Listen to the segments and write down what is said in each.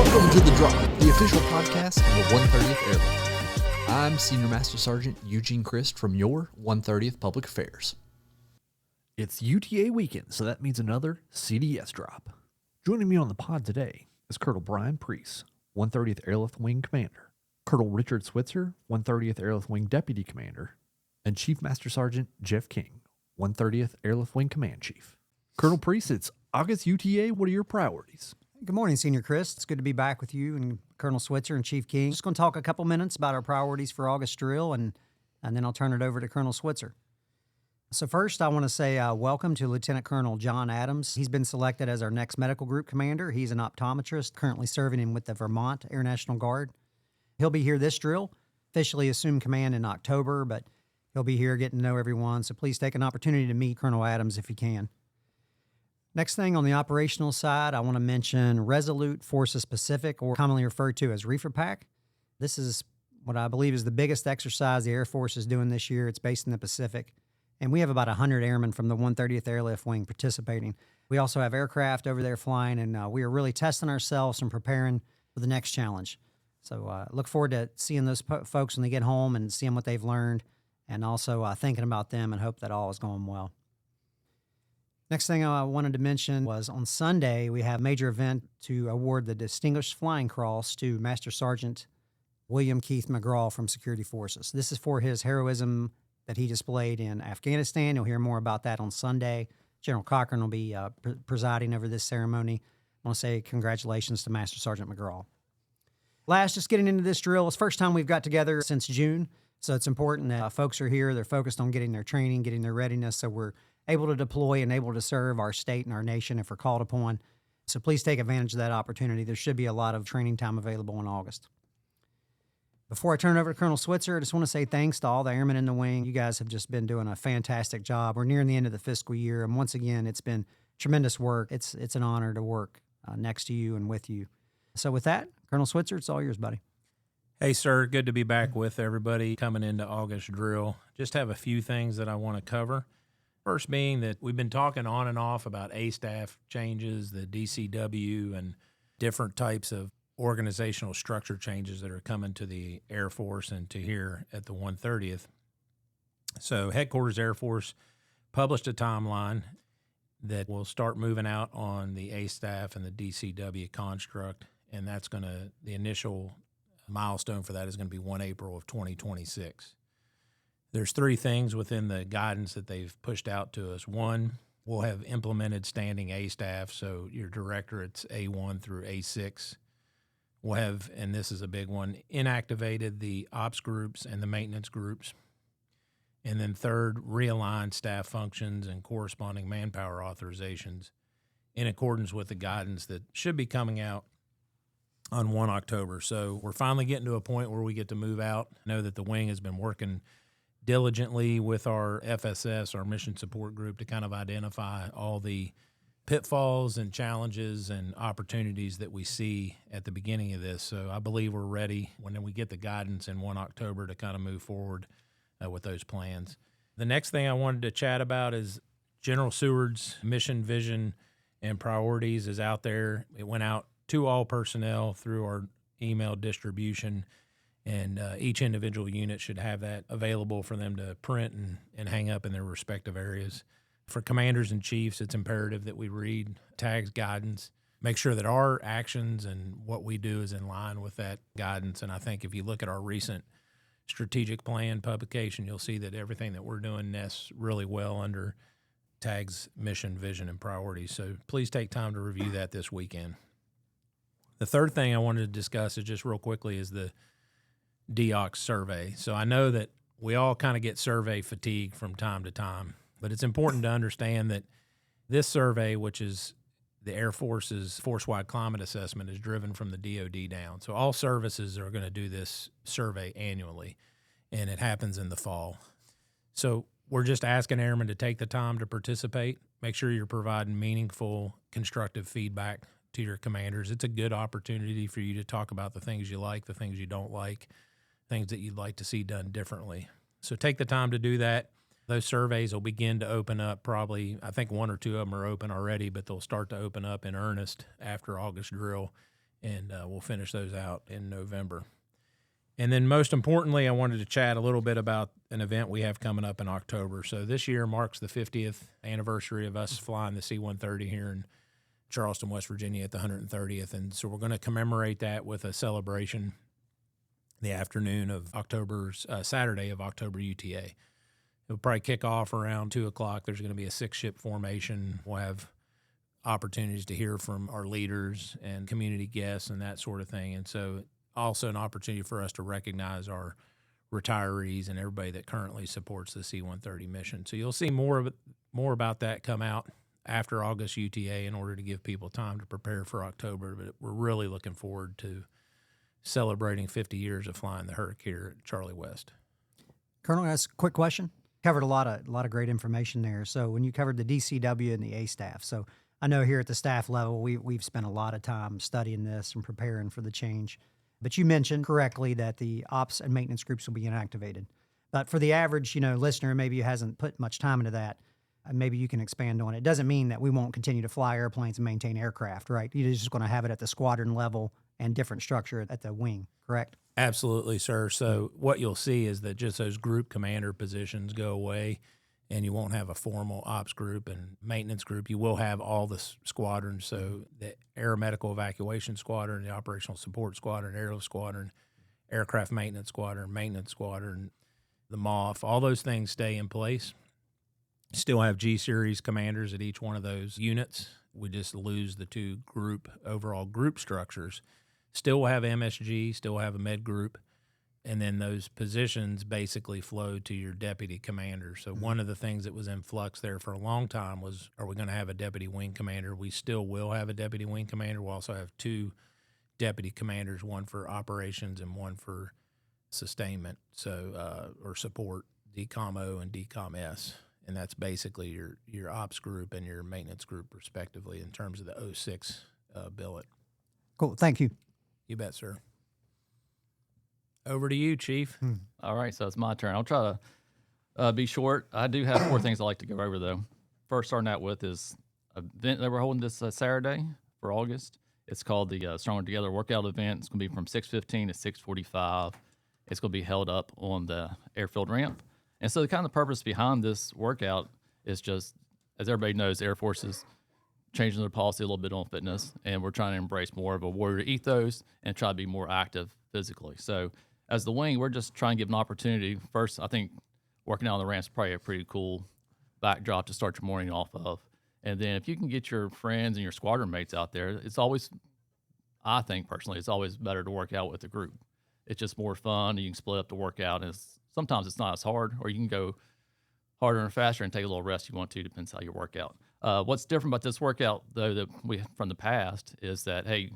Welcome to The Drop, the official podcast of the 130th Airlift. I'm Senior Master Sgt. Eugene Christ from your 130th Public Affairs. It's UTA weekend, so that means another C.D.S. drop. Joining me on the pod today is Colonel Bryan Preece, 130th Airlift Wing Commander, Colonel Richard Switzer, 130th Airlift Wing Deputy Commander, and Chief Master Sgt. Jeff King, 130th Airlift Wing Command Chief. Colonel Preece, it's August UTA. What are your priorities? Good morning, Senior Chris. It's good to be back with you and Colonel Switzer and Chief King. Just going to talk a couple minutes about our priorities for August drill, and then I'll turn it over to Colonel Switzer. So first, I want to say welcome to Lieutenant Colonel John Adams. He's been selected as our next medical group commander. He's an optometrist, currently serving with the Vermont Air National Guard. He'll be here this drill, officially assume command in October, but he'll be here getting to know everyone, so please take an opportunity to meet Colonel Adams if you can. Next thing on the operational side, I want to mention Resolute Forces Pacific, or commonly referred to as Reefer Pack. This is what I believe is the biggest exercise the Air Force is doing this year. It's based in the Pacific, and we have about 100 airmen from the 130th Airlift Wing participating. We also have aircraft over there flying, and we are really testing ourselves and preparing for the next challenge. So look forward to seeing those folks when they get home and seeing what they've learned, and also thinking about them and hope that all is going well. Next thing I wanted to mention was on Sunday, we have a major event to award the Distinguished Flying Cross to Master Sergeant William Keith McGraw from Security Forces. This is for his heroism that he displayed in Afghanistan. You'll hear more about that on Sunday. General Cochran will be presiding over this ceremony. I want to say congratulations to Master Sergeant McGraw. Last, just getting into this drill. It's the first time we've got together since June, so it's important that folks are here. They're focused on getting their training, getting their readiness, so we're able to deploy and able to serve our state and our nation if we're called upon. So please take advantage of that opportunity. There should be a lot of training time available in August. Before I turn it over to Colonel Switzer, I just want to say thanks to all the airmen in the wing. You guys have just been doing a fantastic job. We're nearing the end of the fiscal year, and once again, it's been tremendous work. It's an honor to work next to you and with you. So with that, Colonel Switzer, it's all yours, buddy. Hey, sir. Good to be back with everybody coming into August drill. Just have a few things that I want to cover. First being that we've been talking on and off about A-staff changes, the DCW, and different types of organizational structure changes that are coming to the Air Force and to here at the 130th. So Headquarters Air Force published a timeline that will start moving out on the A-staff and the DCW construct, and that's going to, the initial milestone for that is going to be 1 April of 2026. There's three things within the guidance that they've pushed out to us. One, we'll have implemented standing A-staff, so your directorates A1 through A6. We'll have, and this is a big one, inactivated the ops groups and the maintenance groups. And then third, realigned staff functions and corresponding manpower authorizations in accordance with the guidance that should be coming out on 1 October. So we're finally getting to a point where we get to move out. I know that the wing has been working diligently with our FSS, our mission support group, to kind of identify all the pitfalls and challenges and opportunities that we see at the beginning of this. So I believe we're ready when we get the guidance in 1 October to kind of move forward with those plans. The next thing I wanted to chat about is General Seward's mission, vision, and priorities is out there. It went out to all personnel through our email distribution, and each individual unit should have that available for them to print and hang up in their respective areas. For commanders and chiefs, it's imperative that we read TAG's guidance, make sure that our actions and what we do is in line with that guidance. And I think if you look at our recent strategic plan publication, you'll see that everything that we're doing nests really well under TAG's mission, vision, and priorities. So please take time to review that this weekend. The third thing I wanted to discuss is just real quickly is the DOX survey. So I know that we all kind of get survey fatigue from time to time, but it's important to understand that this survey, which is the Air Force's force-wide climate assessment, is driven from the DoD down. So all services are going to do this survey annually, and it happens in the fall. So we're just asking airmen to take the time to participate. Make sure you're providing meaningful, constructive feedback to your commanders. It's a good opportunity for you to talk about the things you like, the things you don't like, things that you'd like to see done differently. So take the time to do that. Those surveys will begin to open up probably, I think one or two of them are open already, but they'll start to open up in earnest after August drill. and we'll finish those out in November. And then most importantly, I wanted to chat a little bit about an event we have coming up in October. So this year marks the 50th anniversary of us flying the C-130 here in Charleston, West Virginia at the 130th. And so we're going to commemorate that with a celebration the afternoon of Saturday of October UTA. It'll probably kick off around 2 o'clock. There's going to be a 6-ship formation. We'll have opportunities to hear from our leaders and community guests and that sort of thing. And so also an opportunity for us to recognize our retirees and everybody that currently supports the C-130 mission. So you'll see more about that come out after August UTA in order to give people time to prepare for October. But we're really looking forward to celebrating 50 years of flying the Herc here at Charlie West. Colonel, that's a quick question. Covered a lot of great information there. So when you covered the DCW and the A staff, so I know here at the staff level, we've spent a lot of time studying this and preparing for the change. But you mentioned correctly that the ops and maintenance groups will be inactivated. But for the average, listener, maybe who hasn't put much time into that, maybe you can expand on it. It doesn't mean that we won't continue to fly airplanes and maintain aircraft, right? You're just going to have it at the squadron level and different structure at the wing, correct? Absolutely, sir. So what you'll see is that just those group commander positions go away, and you won't have a formal ops group and maintenance group. You will have all the squadrons, so the aeromedical evacuation squadron, the operational support squadron, airlift squadron, aircraft maintenance squadron, the MOF, all those things stay in place. Still have G-series commanders at each one of those units. We just lose the two overall group structures. Still have MSG, still have a med group, and then those positions basically flow to your deputy commander. So one of the things that was in flux there for a long time was, are we going to have a deputy wing commander? We still will have a deputy wing commander. We'll also have two deputy commanders, one for operations and one for sustainment, or support, DCOM-O and DCOM-S. And that's basically your ops group and your maintenance group, respectively, in terms of the 06 billet. Cool. Thank you. You bet, sir. Over to you, Chief. All right, so it's my turn. I'll try to be short. I do have 4 things I'd like to go over, though. First, starting out with is an event that we're holding this Saturday for August. It's called the Stronger Together Workout Event. It's going to be from 6:15 to 6:45. It's going to be held up on the airfield ramp. And so the kind of purpose behind this workout is just, as everybody knows, the Air Force is changing their policy a little bit on fitness, and we're trying to embrace more of a warrior ethos and try to be more active physically. So as the wing, we're just trying to give an opportunity. First, I think working out on the ramp is probably a pretty cool backdrop to start your morning off of. And then if you can get your friends and your squadron mates out there, it's always, I think personally, it's always better to work out with a group. It's just more fun. You can split up the workout, and sometimes it's not as hard, or you can go harder and faster and take a little rest if you want to, depends how you work out. What's different about this workout, though, that we from the past is that, hey,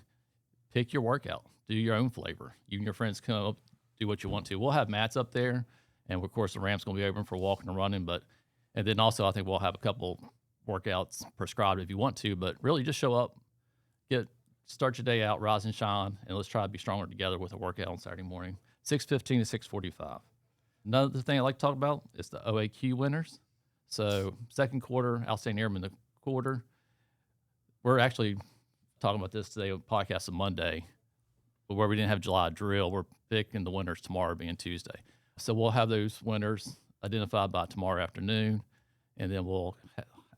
pick your workout. Do your own flavor. You and your friends come up, do what you want to. We'll have mats up there, and, of course, the ramp's going to be open for walking and running. And then also I think we'll have a couple workouts prescribed if you want to, but really just show up, start your day out, rise and shine, and let's try to be stronger together with a workout on Saturday morning, 6:15 to 6:45. Another thing I'd like to talk about is the OAQ winners. So second quarter, Outstanding Airman of the quarter. We're actually talking about this today on the podcast on Monday, but where we didn't have July drill, we're picking the winners tomorrow being Tuesday. So we'll have those winners identified by tomorrow afternoon, and then we'll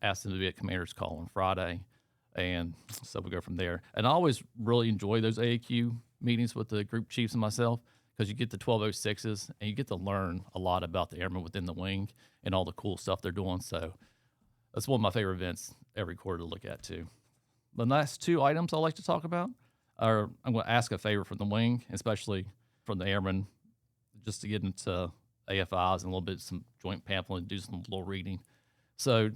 ask them to be at Commander's Call on Friday. And so we'll go from there. And I always really enjoy those AAQ meetings with the group chiefs and myself, because you get the 1206s and you get to learn a lot about the airmen within the wing and all the cool stuff they're doing. So that's one of my favorite events every quarter to look at, too. The last 2 items I'd like to talk about are, I'm going to ask a favor from the wing, especially from the airmen, just to get into AFIs and a little bit some joint pamphlet and do some little reading. So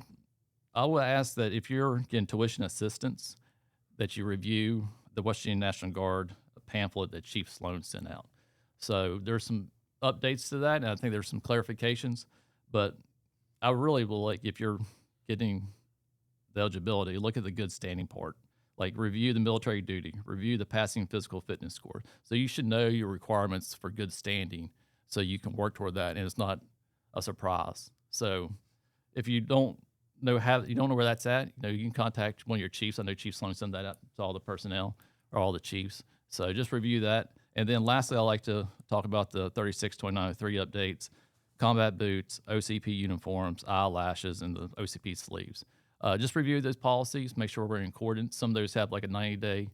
I would ask that if you're getting tuition assistance, that you review the West Virginia National Guard pamphlet that Chief Sloan sent out. So there's some updates to that, and I think there's some clarifications. But I really will, like, if you're getting the eligibility, look at the good standing part. Like, review the military duty, review the passing physical fitness score. So you should know your requirements for good standing so you can work toward that, and it's not a surprise. So if you don't know where that's at, you can contact one of your chiefs. I know Chief Sloan sent that out to all the personnel, are all the chiefs. So just review that. And then lastly, I like to talk about the 362903 updates, combat boots, OCP uniforms, eyelashes, and the OCP sleeves. Just review those policies, make sure we're in accordance. Some of those have like a 90-day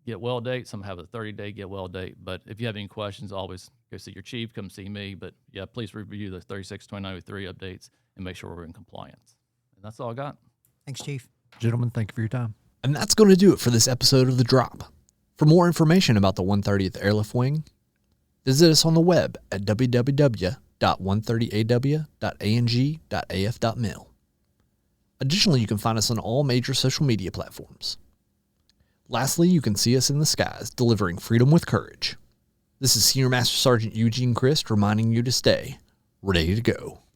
get well date, some have a 30-day get well date. But if you have any questions, always go see your chief, come see me. But yeah, please review the 362903 updates and make sure we're in compliance. And that's all I got. Thanks, Chief. Gentlemen, thank you for your time. And that's going to do it for this episode of The Drop. For more information about the 130th Airlift Wing, visit us on the web at www.130aw.ang.af.mil. Additionally, you can find us on all major social media platforms. Lastly, you can see us in the skies, delivering freedom with courage. This is Senior Master Sergeant Eugene Christ reminding you to stay ready to go.